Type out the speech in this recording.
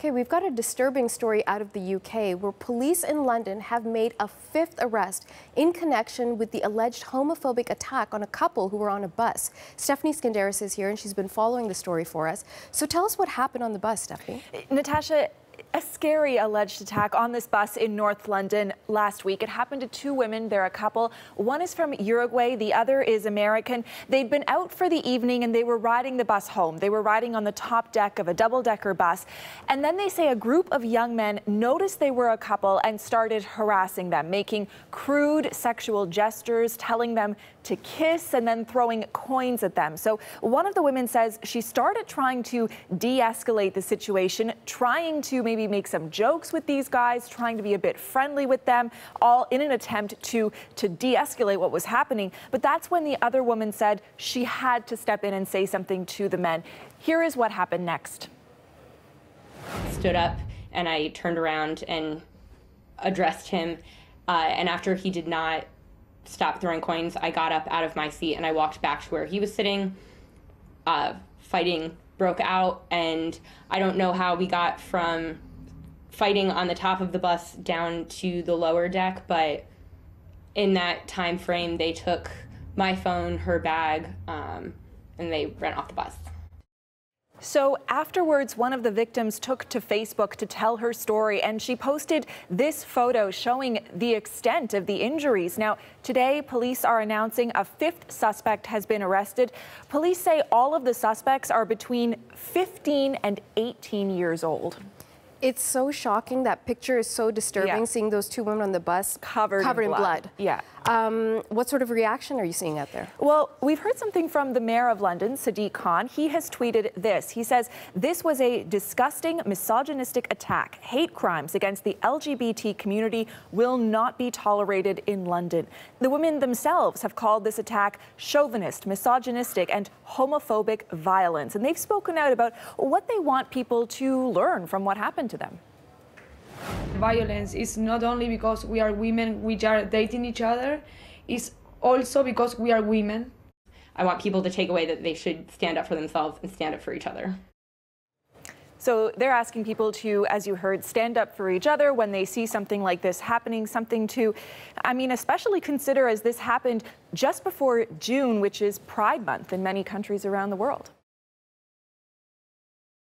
Okay, we've got a disturbing story out of the UK where police in London have made a fifth arrest in connection with the alleged homophobic attack on a couple who were on a bus. Stephanie Skandaris is here and she's been following the story for us. So tell us what happened on the bus, Stephanie. Natasha, a scary alleged attack on this bus in North London last week. It happened to two women. They're a couple. One is from Uruguay. The other is American. They'd been out for the evening and they were riding the bus home. They were riding on the top deck of a double-decker bus. And then they say a group of young men noticed they were a couple and started harassing them, making crude sexual gestures, telling them to kiss and then throwing coins at them. So one of the women says she started trying to de-escalate the situation, trying to maybe make some jokes with these guys, trying to be a bit friendly with them, all in an attempt to de-escalate what was happening. But that's when the other woman said she had to step in and say something to the men. Here is what happened next. Stood up and I turned around and addressed him. And after he did not stop throwing coins, I got up out of my seat and I walked back to where he was sitting. Fighting broke out, and I don't know how we got from fighting on the top of the bus down to the lower deck, but in that time frame they took my phone, her bag, and they ran off the bus. So afterwards, one of the victims took to Facebook to tell her story, and she posted this photo showing the extent of the injuries. Now, today, police are announcing a fifth suspect has been arrested. Police say all of the suspects are between 15 and 18 years old. It's so shocking. That picture is so disturbing, seeing those two women on the bus covered in blood. Yeah. What sort of reaction are you seeing out there? Well, we've heard something from the mayor of London, Sadiq Khan. He has tweeted this. He says, "This was a disgusting, misogynistic attack. Hate crimes against the LGBT community will not be tolerated in London." The women themselves have called this attack chauvinist, misogynistic, and homophobic violence. And they've spoken out about what they want people to learn from what happened to them. Violence is not only because we are women, we are dating each other, it's also because we are women. I want people to take away that they should stand up for themselves and stand up for each other. So they're asking people to, as you heard, stand up for each other when they see something like this happening, something to, I mean, especially consider as this happened just before June, which is Pride Month in many countries around the world.